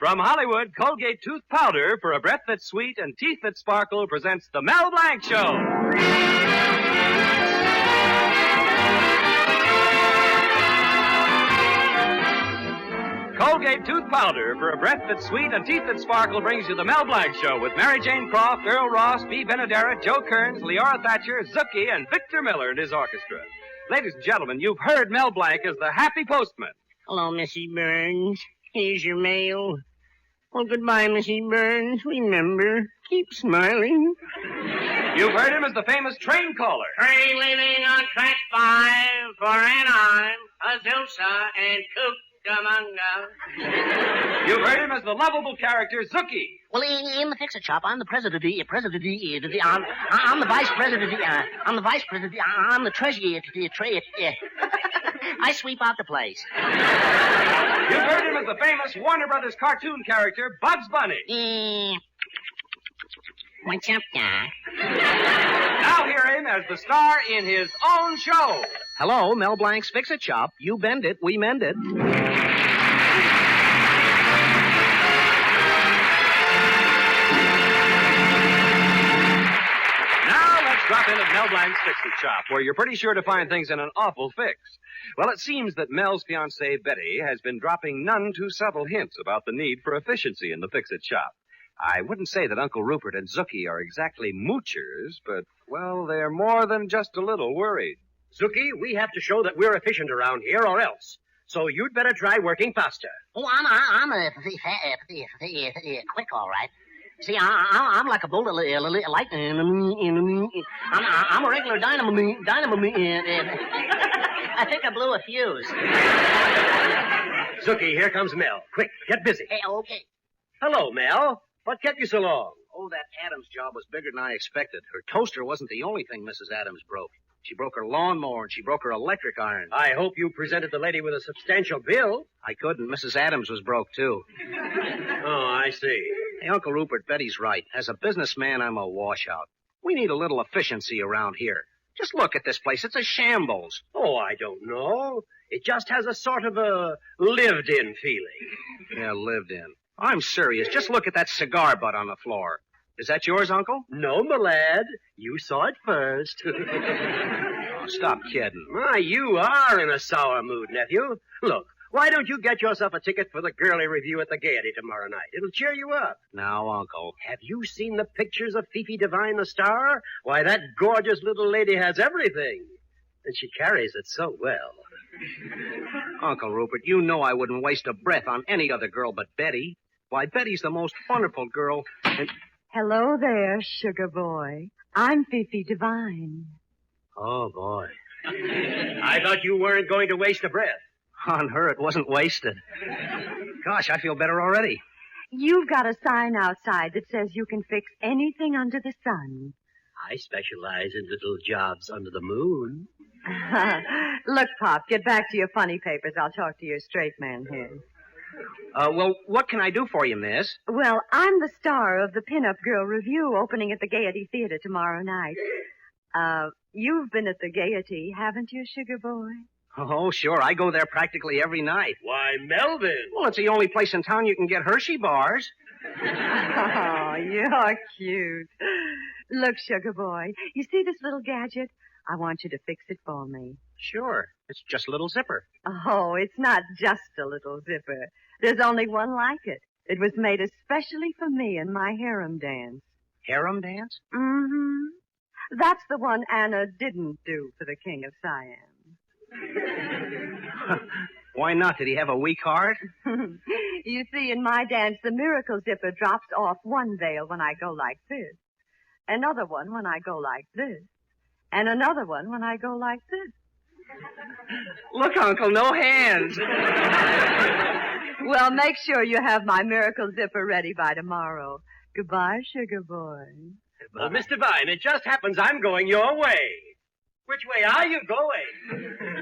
From Hollywood, Colgate Tooth Powder for a breath that's sweet and teeth that sparkle presents The Mel Blanc Show. Colgate Tooth Powder for a breath that's sweet and teeth that sparkle brings you The Mel Blanc Show with Mary Jane Croft, Earle Ross, B. Benaderet, Joe Kearns, Leora Thatcher, Zookie, and Victor Miller and his orchestra. Ladies and gentlemen, you've heard Mel Blanc as the Happy Postman. Hello, Mrs. Burns. Here's your mail. Well, goodbye, Mrs. Burns. Remember, keep smiling. You've heard him as the famous train caller. Train leaving on track 5 for Anaheim, Azusa, and Cucamonga. You've heard him as the lovable character Zookie. Well, in the fix-it shop, I'm the president. I'm the vice president. I'm the vice president. I'm the treasurer. I sweep out the place. You've heard him as the famous Warner Brothers cartoon character Bugs Bunny. What's up, Doc? Now hear him as the star in his own show. Hello, Mel Blanc's Fix-It Shop. You bend it, we mend it. Drop in at Mel Blanc's Fix-It Shop, where you're pretty sure to find things in an awful fix. Well, it seems that Mel's fiancée, Betty, has been dropping none too subtle hints about the need for efficiency in the Fix-It Shop. I wouldn't say that Uncle Rupert and Zookie are exactly moochers, but, well, they're more than just a little worried. Zookie, we have to show that we're efficient around here or else. So you'd better try working faster. Oh, I'm quick, all right. See, I'm like a bolt of lightning. I'm a regular dynamo. I think I blew a fuse. Zookie, here comes Mel. Quick, get busy. Hey, okay. Hello, Mel. What kept you so long? Oh, that Adams job was bigger than I expected. Her toaster wasn't the only thing Mrs. Adams broke. She broke her lawnmower, and she broke her electric iron. I hope you presented the lady with a substantial bill. I couldn't. Mrs. Adams was broke, too. Oh, I see. Hey, Uncle Rupert, Betty's right. As a businessman, I'm a washout. We need a little efficiency around here. Just look at this place. It's a shambles. Oh, I don't know. It just has a sort of a lived-in feeling. Yeah, lived in. I'm serious. Just look at that cigar butt on the floor. Is that yours, Uncle? No, my lad. You saw it first. Oh, stop kidding. My, you are in a sour mood, nephew. Look, why don't you get yourself a ticket for the girly review at the Gaiety tomorrow night? It'll cheer you up. Now, Uncle. Have you seen the pictures of Fifi Divine the star? Why, that gorgeous little lady has everything. And she carries it so well. Uncle Rupert, you know I wouldn't waste a breath on any other girl but Betty. Why, Betty's the most wonderful girl. And... Hello there, sugar boy. I'm Fifi Divine. Oh, boy. I thought you weren't going to waste a breath. On her, it wasn't wasted. Gosh, I feel better already. You've got a sign outside that says you can fix anything under the sun. I specialize in little jobs under the moon. Look, Pop, get back to your funny papers. I'll talk to your straight man here. Well, what can I do for you, miss? Well, I'm the star of the Pin-Up Girl Review opening at the Gaiety Theater tomorrow night. You've been at the Gaiety, haven't you, sugar boy? Oh, sure. I go there practically every night. Why, Melvin. Well, it's the only place in town you can get Hershey bars. Oh, you're cute. Look, sugar boy, you see this little gadget? I want you to fix it for me. Sure. It's just a little zipper. Oh, it's not just a little zipper. There's only one like it. It was made especially for me in my harem dance. Harem dance? Mm-hmm. That's the one Anna didn't do for the King of Siam. Why not? Did he have a weak heart? You see, in my dance, the miracle zipper drops off one veil when I go like this, another one when I go like this, and another one when I go like this. Look, Uncle, no hands. Well, make sure you have my miracle zipper ready by tomorrow. Goodbye, sugar boy. Well, Miss Devine, it just happens I'm going your way. Which way are you going?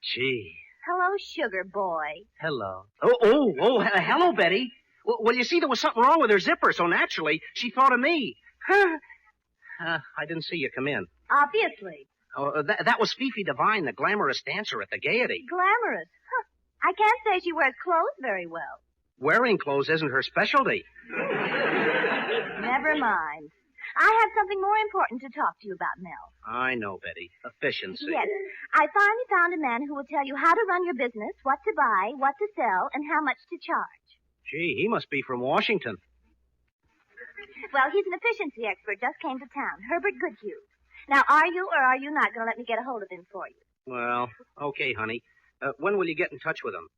Gee. Hello, sugar boy. Hello. Hello, Betty. Well, you see, there was something wrong with her zipper, so naturally, she thought of me. I didn't see you come in. Obviously. Oh, that was Fifi Divine, the glamorous dancer at the Gaiety. Glamorous? Huh. I can't say she wears clothes very well. Wearing clothes isn't her specialty. Never mind. I have something more important to talk to you about, Mel. I know, Betty. Efficiency. Yes. I finally found a man who will tell you how to run your business, what to buy, what to sell, and how much to charge. Gee, he must be from Washington. Well, he's an efficiency expert, just came to town, Herbert Goodhue. Now, are you or are you not going to let me get a hold of him for you? Well, okay, honey. When will you get in touch with him?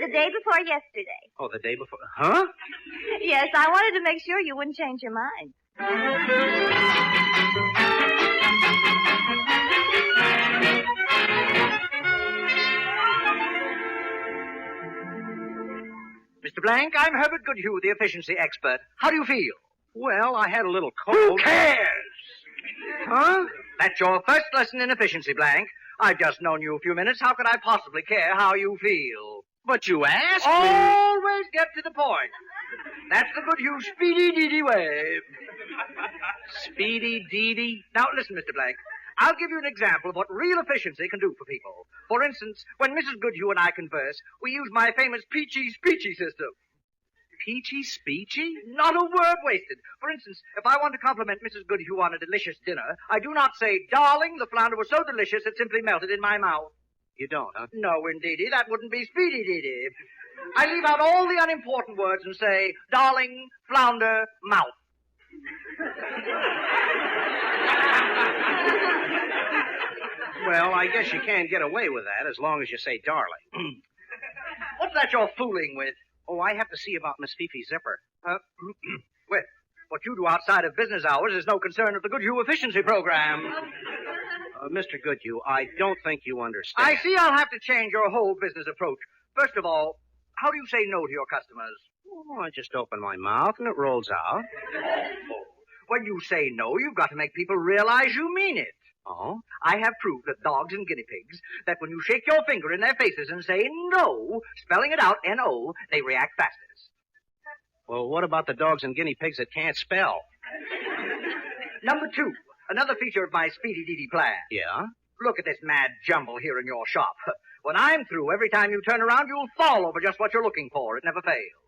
The day before yesterday. Oh, the day before. Huh? Yes, I wanted to make sure you wouldn't change your mind. Mr. Blanc, I'm Herbert Goodhue, the efficiency expert. How do you feel? Well, I had a little cold. Who cares? Huh? That's your first lesson in efficiency, Blanc. I've just known you a few minutes. How could I possibly care how you feel? But you asked me. Always get to the point. That's the Goodhue speedy-deedy way. Speedy-deedy? Now, listen, Mr. Blanc. I'll give you an example of what real efficiency can do for people. For instance, when Mrs. Goodhue and I converse, we use my famous peachy-speechy system. Peachy-speechy? Not a word wasted. For instance, if I want to compliment Mrs. Goodhue on a delicious dinner, I do not say, "Darling, the flounder was so delicious it simply melted in my mouth." You don't, huh? No, indeedy, that wouldn't be speedy-deedy. I leave out all the unimportant words and say, "Darling, flounder, mouth." Well, I guess you can't get away with that as long as you say darling. What's that you're fooling with? Oh, I have to see about Miss Fifi's zipper. Well, what you do outside of business hours is no concern of the Goodhue efficiency program. Mr. Goodhue, I don't think you understand. I see I'll have to change your whole business approach. First of all, how do you say no to your customers? Oh, I just open my mouth and it rolls out. When you say no, you've got to make people realize you mean it. Oh? I have proof that dogs and guinea pigs, that when you shake your finger in their faces and say no, spelling it out, N-O, they react fastest. Well, what about the dogs and guinea pigs that can't spell? Number 2, another feature of my speedy-deedy plan. Yeah? Look at this mad jumble here in your shop. When I'm through, every time you turn around, you'll fall over just what you're looking for. It never fails.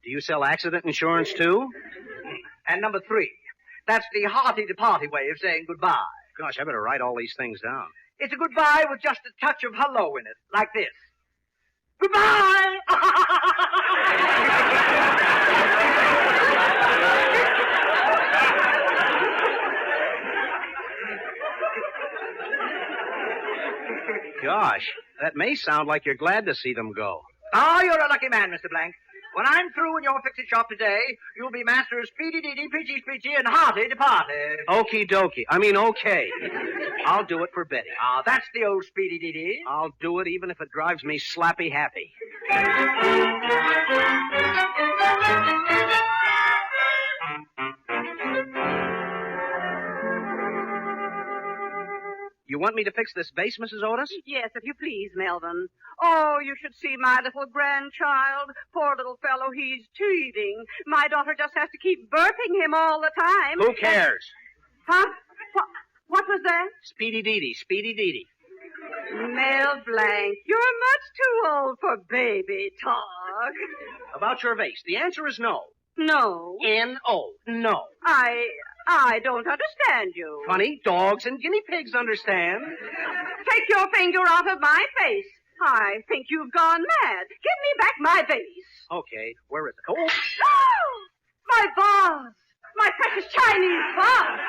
Do you sell accident insurance, too? And number 3, that's the hearty-to-party way of saying goodbye. Gosh, I better write all these things down. It's a goodbye with just a touch of hello in it, like this. Goodbye! Gosh, that may sound like you're glad to see them go. Ah, you're a lucky man, Mr. Blanc. When I'm through in your fix-it shop today, you'll be master of speedy-deedy, peachy-speechy, and hearty-to-party. Okie dokie. I mean, okay. I'll do it for Betty. Ah, that's the old speedy-deedy. I'll do it even if it drives me slappy-happy. You want me to fix this vase, Mrs. Otis? Yes, if you please, Melvin. Oh, you should see my little grandchild. Poor little fellow, he's teething. My daughter just has to keep burping him all the time. Who cares? Huh? What was that? Speedy-deedy, speedy-deedy. Mel Blanc, you're much too old for baby talk. About your vase, the answer is no. No. N-O. No. I don't understand you. Funny, dogs and guinea pigs understand. Take your finger out of my face. I think you've gone mad. Give me back my vase. Okay, where is it? Oh! Oh! My vase! My precious Chinese vase!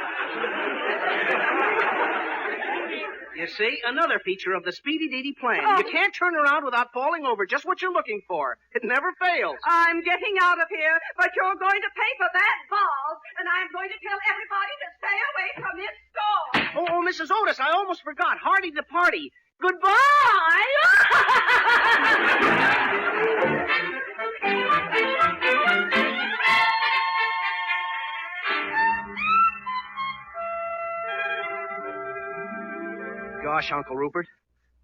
You see, another feature of the speedy-deedy plan. Oh. You can't turn around without falling over just what you're looking for. It never fails. I'm getting out of here, but you're going to pay for that vase, and I'm going to tell everybody to stay away from this store. Oh, Mrs. Otis, I almost forgot. Hardy the party. Goodbye! Gosh, Uncle Rupert,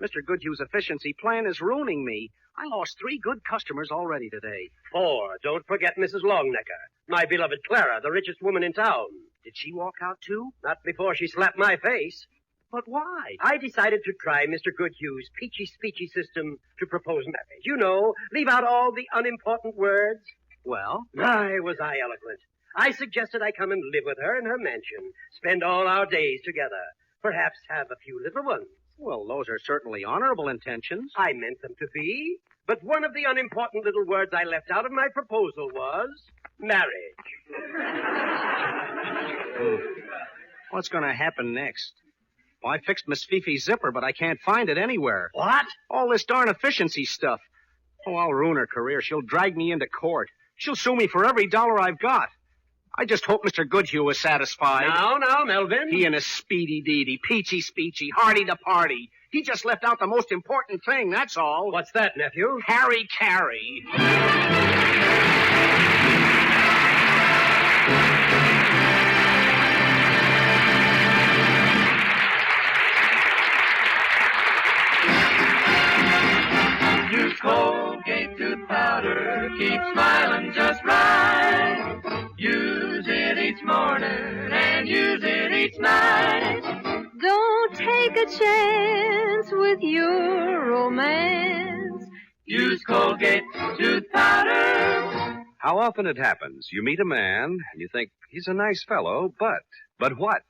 Mr. Goodhue's efficiency plan is ruining me. I lost 3 good customers already today. 4. Don't forget Mrs. Longnecker, my beloved Clara, the richest woman in town. Did she walk out too? Not before she slapped my face. But why? I decided to try Mr. Goodhue's peachy-speechy system to propose marriage. You know, leave out all the unimportant words. Well? My, was I eloquent. I suggested I come and live with her in her mansion, spend all our days together, perhaps have a few little ones. Well, those are certainly honorable intentions. I meant them to be, but one of the unimportant little words I left out of my proposal was marriage. What's going to happen next? Well, I fixed Miss Fifi's zipper, but I can't find it anywhere. What? All this darn efficiency stuff. Oh, I'll ruin her career. She'll drag me into court. She'll sue me for every dollar I've got. I just hope Mr. Goodhue is satisfied. Now, Melvin. He and his speedy deedy, peachy speechy, hardy to party. He just left out the most important thing, that's all. What's that, nephew? Harry Carey. Use Colgate Tooth Powder, keep smiling just right. Use it each morning and use it each night. Don't take a chance with your romance. Use Colgate Tooth Powder. How often it happens, you meet a man and you think he's a nice fellow, but what?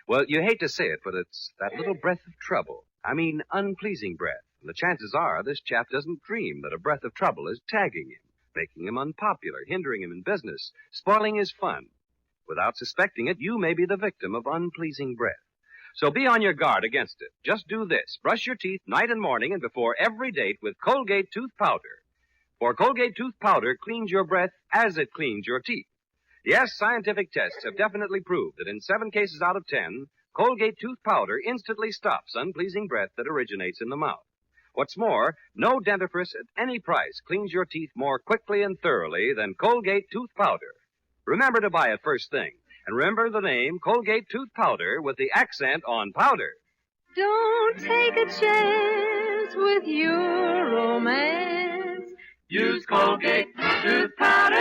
Well, you hate to say it, but it's that little breath of trouble. I mean, unpleasing breath. And the chances are this chap doesn't dream that a breath of trouble is tagging him, making him unpopular, hindering him in business, spoiling his fun. Without suspecting it, you may be the victim of unpleasing breath. So be on your guard against it. Just do this. Brush your teeth night and morning and before every date with Colgate Tooth Powder. For Colgate Tooth Powder cleans your breath as it cleans your teeth. Yes, scientific tests have definitely proved that in 7 cases out of 10, Colgate Tooth Powder instantly stops unpleasing breath that originates in the mouth. What's more, no dentifrice at any price cleans your teeth more quickly and thoroughly than Colgate Tooth Powder. Remember to buy it first thing. And remember the name Colgate Tooth Powder with the accent on powder. Don't take a chance with your romance. Use Colgate Tooth Powder.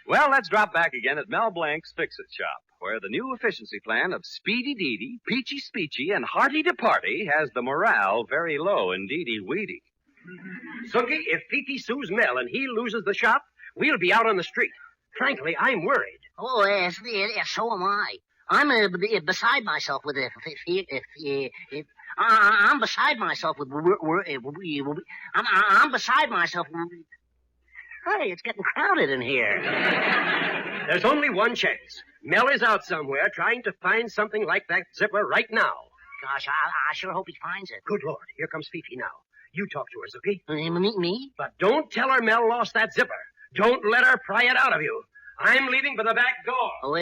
Well, let's drop back again at Mel Blanc's Fix-It Shop, where the new efficiency plan of Speedy Deedy, Peachy Speechy, and Hearty to Party has the morale very low indeedy weedy. Sookie, if Fifi sues Mel and he loses the shop, we'll be out on the street. Frankly, I'm worried. Oh, yes, so am I. I'm beside myself with I'm beside myself with I'm beside myself. Hey, it's getting crowded in here. There's only one chance. Mel is out somewhere trying to find something like that zipper right now. Gosh, I sure hope he finds it. Good Lord, here comes Fifi now. You talk to her, Sookie. Me? But don't tell her Mel lost that zipper. Don't let her pry it out of you. I'm leaving for the back door. Oh,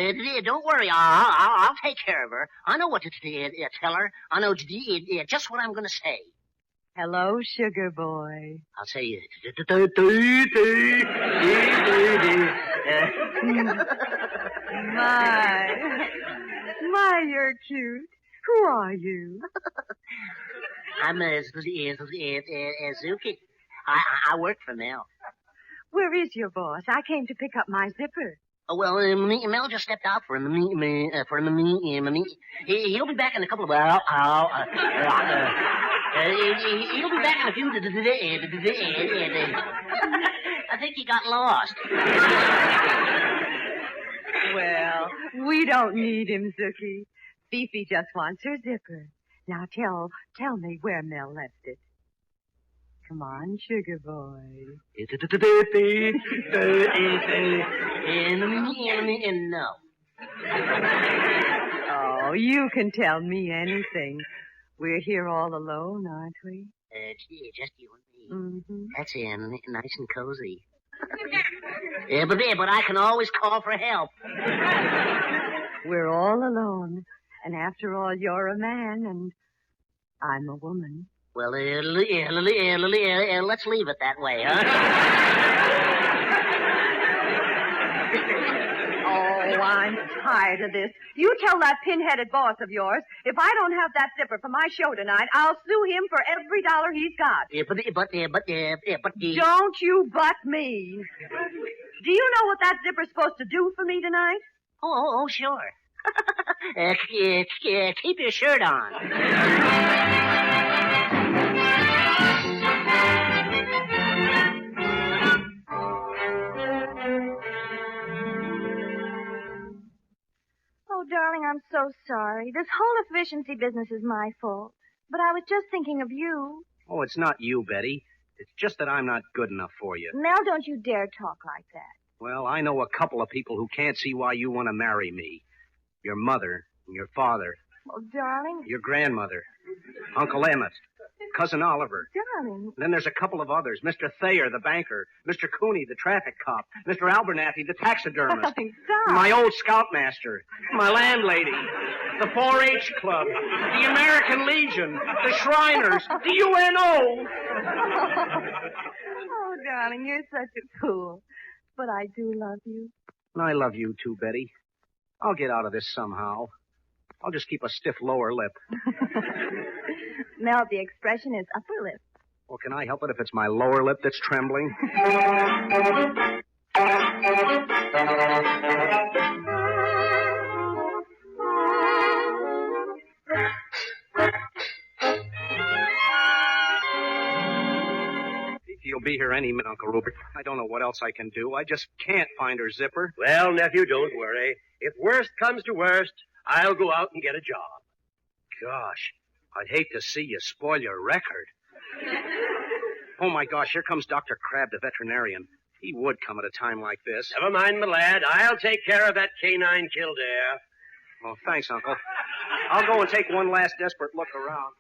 don't worry. I'll take care of her. I know what to tell her. I know just what I'm going to say. Hello, sugar boy. I'll say My, you're cute. Who are you? I'm Zuki. I work for Mel. Where is your boss? I came to pick up my zipper. Oh, well, Mel just stepped out for a He'll be back in a couple of hours. He'll be back in a few. I think he got lost. Well, we don't need him, Zuki. Fifi just wants her zipper. Now tell me where Mel left it. Come on, sugar boy. No. Oh, you can tell me anything. We're here all alone, aren't we? Just you and me. Mm-hmm. That's nice and cozy. Yeah, but I can always call for help. We're all alone. And after all, you're a man, and I'm a woman. Well, let's leave it that way, huh? Oh, I'm tired of this. You tell that pin-headed boss of yours, if I don't have that zipper for my show tonight, I'll sue him for every dollar he's got. Don't you butt me. Do you know what that zipper's supposed to do for me tonight? Oh, sure. Keep your shirt on. Oh, darling, I'm so sorry. This whole efficiency business is my fault. But I was just thinking of you. Oh, it's not you, Betty. It's just that I'm not good enough for you. Mel, don't you dare talk like that. Well, I know a couple of people who can't see why you want to marry me. Your mother and your father. Oh, darling. Your grandmother. Uncle Emmett. Cousin Oliver. Darling. Then there's a couple of others. Mr. Thayer, the banker. Mr. Cooney, the traffic cop. Mr. Abernathy, the taxidermist. Darling, stop. My old scoutmaster. My landlady. The 4-H Club. The American Legion. The Shriners. The UNO. Oh, darling, you're such a fool. But I do love you. And I love you too, Betty. I'll get out of this somehow. I'll just keep a stiff lower lip. Mel, the expression is upper lip. Well, can I help it if it's my lower lip that's trembling? You'll be here any minute, Uncle Rupert. I don't know what else I can do. I just can't find her zipper. Well, nephew, don't worry. If worst comes to worst, I'll go out and get a job. Gosh, I'd hate to see you spoil your record. Oh, my gosh, here comes Dr. Crab, the veterinarian. He would come at a time like this. Never mind, my lad. I'll take care of that canine Kildare. Oh, thanks, Uncle. I'll go and take one last desperate look around.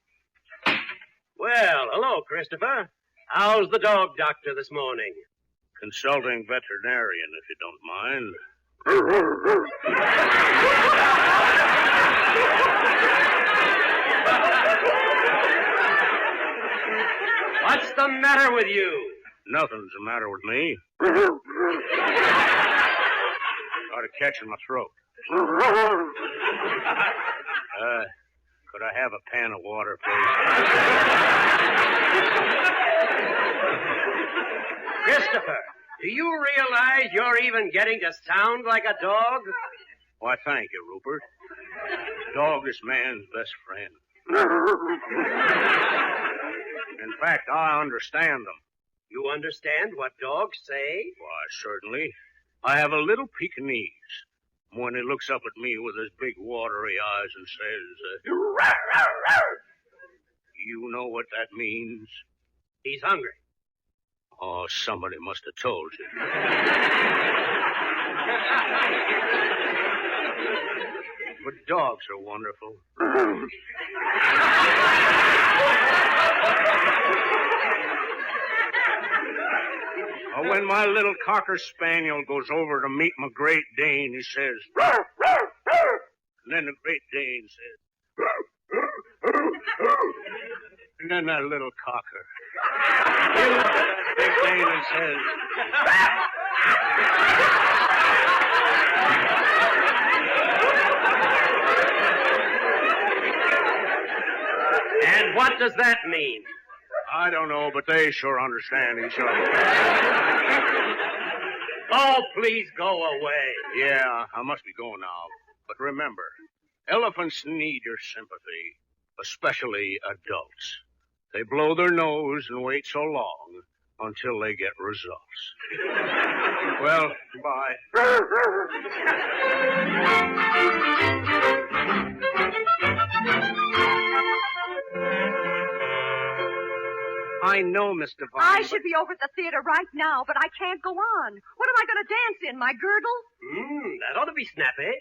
Well, hello, Christopher. How's the dog doctor this morning? Consulting veterinarian, if you don't mind. What's the matter with you? Nothing's the matter with me. Got a catch in my throat. Could I have a pan of water, please? Christopher, do you realize you're even getting to sound like a dog? Why, thank you, Rupert. Dog is man's best friend. In fact, I understand them. You understand what dogs say? Why, certainly. I have a little Pekingese. When he looks up at me with his big watery eyes and says, "Rawr, rawr, rawr." You know what that means? He's hungry. Oh, somebody must have told you. But dogs are wonderful. When my little Cocker Spaniel goes over to meet my Great Dane, he says, "Rawr, rawr, rawr." And then the Great Dane says, "Rawr, rawr, rawr." And then that little Cocker, he looks at that Big Dane and says, And what does that mean? I don't know, but they sure understand each other. Oh, please go away. Yeah, I must be going now. But remember, elephants need your sympathy, especially adults. They blow their nose and wait so long until they get results. Well, bye. I know, Miss Devine. I should be over at the theater right now, but I can't go on. What am I going to dance in, my girdle? That ought to be snappy.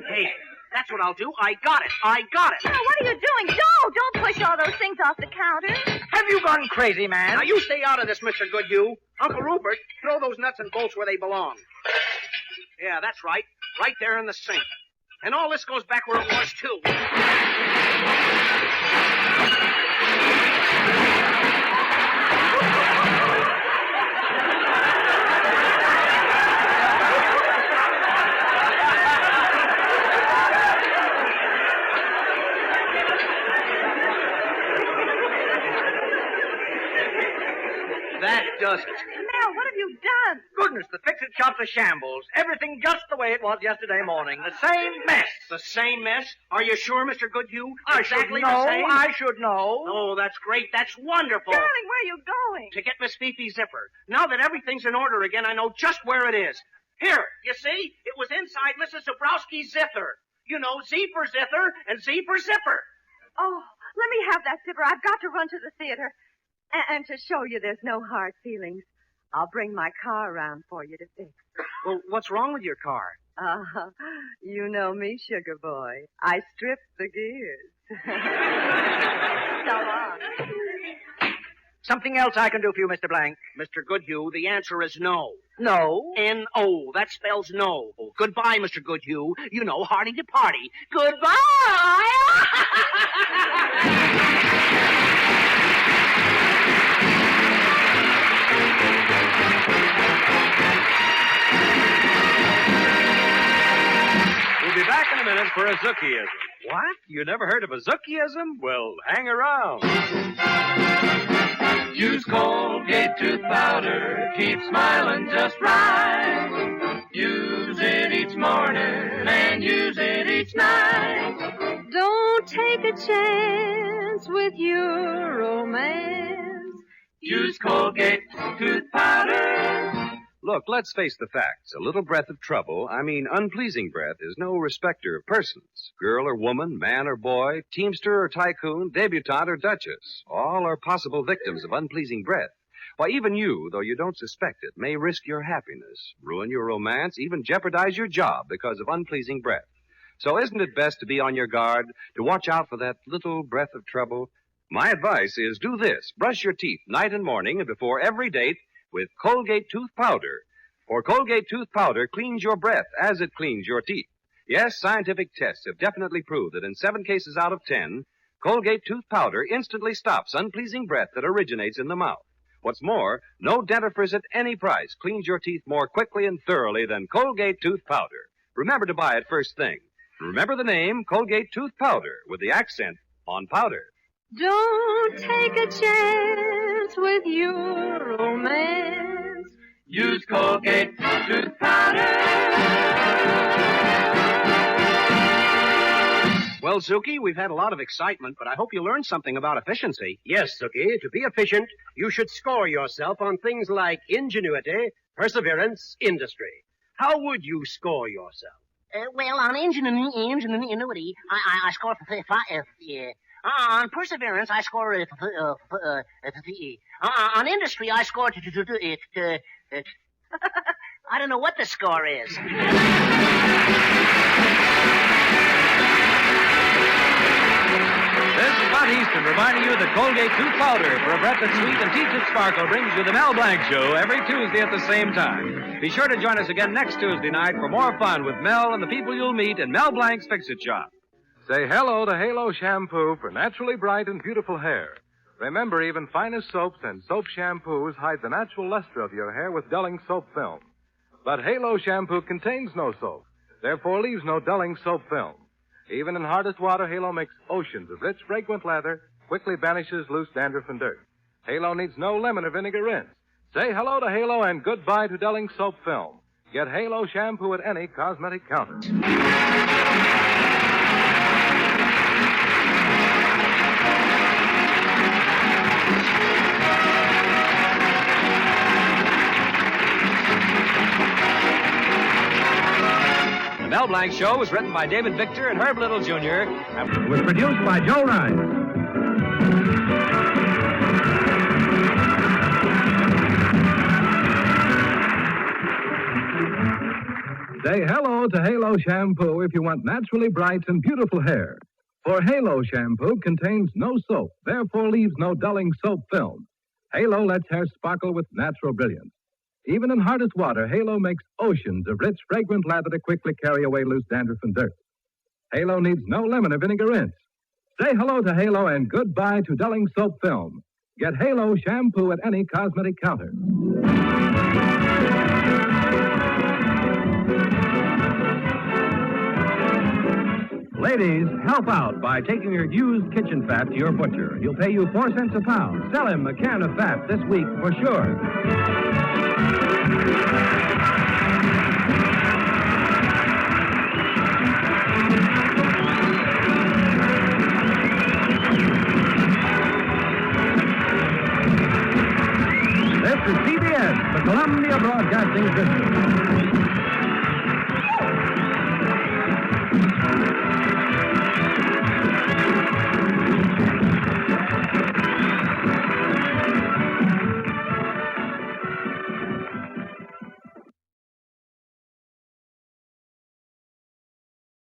Hey, that's what I'll do. I got it. I got it. Now, what are you doing? Don't push all those things off the counter. Have you gone crazy, man? Now, you stay out of this, Mr. Goodhue. Uncle Rupert, throw those nuts and bolts where they belong. Yeah, that's right. Right there in the sink. And all this goes back where it was, too. That does it. Mel, what have you done? Goodness, the fix-it shop's a shambles. Everything just the way it was yesterday morning. The same mess. The same mess? Are you sure, Mr. Goodhue? I Exactly should know. the same? I should know. Oh, that's great. That's wonderful. Darling, where are you going? To get Miss Fifi's zipper. Now that everything's in order again, I know just where it is. Here, you see? It was inside Mrs. Zabrowski's zipper. You know, Z for zither and Z for zipper. Oh, let me have that zipper. I've got to run to the theater. And to show you there's no hard feelings, I'll bring my car around for you to fix. Well, what's wrong with your car? You know me, sugar boy. I stripped the gears. So long. Something else I can do for you, Mr. Blank. Mr. Goodhue, the answer is no. No. N-O. That spells no. Oh, goodbye, Mr. Goodhue. You know, hearty to party. Goodbye! We'll be back in a minute for a Zookieism. What? You never heard of a Zookieism? Well, hang around. Use Colgate Tooth Powder. Keep smiling just right. Use it each morning and use it each night. Don't take a chance with your romance. Use Colgate Tooth Powder. Look, let's face the facts. A little breath of trouble, unpleasing breath, is no respecter of persons. Girl or woman, man or boy, teamster or tycoon, debutante or duchess. All are possible victims of unpleasing breath. Why, even you, though you don't suspect it, may risk your happiness, ruin your romance, even jeopardize your job because of unpleasing breath. So isn't it best to be on your guard, to watch out for that little breath of trouble? My advice is do this. Brush your teeth night and morning and before every date with Colgate Tooth Powder. For Colgate Tooth Powder cleans your breath as it cleans your teeth. Yes, scientific tests have definitely proved that in 7 cases out of 10, Colgate Tooth Powder instantly stops unpleasing breath that originates in the mouth. What's more, no dentifrice at any price cleans your teeth more quickly and thoroughly than Colgate Tooth Powder. Remember to buy it first thing. Remember the name Colgate Tooth Powder with the accent on powder. Don't take a chance with your romance. Use Colgate Tooth Powder. Well, Suki, we've had a lot of excitement, but I hope you learned something about efficiency. Yes, Suki. To be efficient, you should score yourself on things like ingenuity, perseverance, industry. How would you score yourself? Well, on ingenuity, I score on perseverance, I score on industry, I score I don't know what the score is. This is Bud Easton reminding you that Colgate Tooth Powder, for a breath that's sweet and teeth that sparkle, brings you the Mel Blanc Show every Tuesday at the same time. Be sure to join us again next Tuesday night for more fun with Mel and the people you'll meet in Mel Blanc's Fix-It Shop. Say hello to Halo Shampoo for naturally bright and beautiful hair. Remember, even finest soaps and soap shampoos hide the natural luster of your hair with dulling soap film. But Halo Shampoo contains no soap, therefore leaves no dulling soap film. Even in hardest water, Halo makes oceans of rich, fragrant lather, quickly banishes loose dandruff and dirt. Halo needs no lemon or vinegar rinse. Say hello to Halo and goodbye to dulling soap film. Get Halo Shampoo at any cosmetic counter. The Mel Blanc Show was written by David Victor and Herb Little Jr. It was produced by Joe Ryan. Say hello to Halo Shampoo if you want naturally bright and beautiful hair. For Halo Shampoo contains no soap, therefore leaves no dulling soap film. Halo lets hair sparkle with natural brilliance. Even in hardest water, Halo makes oceans of rich, fragrant lather to quickly carry away loose dandruff and dirt. Halo needs no lemon or vinegar rinse. Say hello to Halo and goodbye to dulling soap film. Get Halo Shampoo at any cosmetic counter. Ladies, help out by taking your used kitchen fat to your butcher. He'll pay you 4 cents a pound. Sell him a can of fat this week for sure. This is CBS, the Columbia Broadcasting System.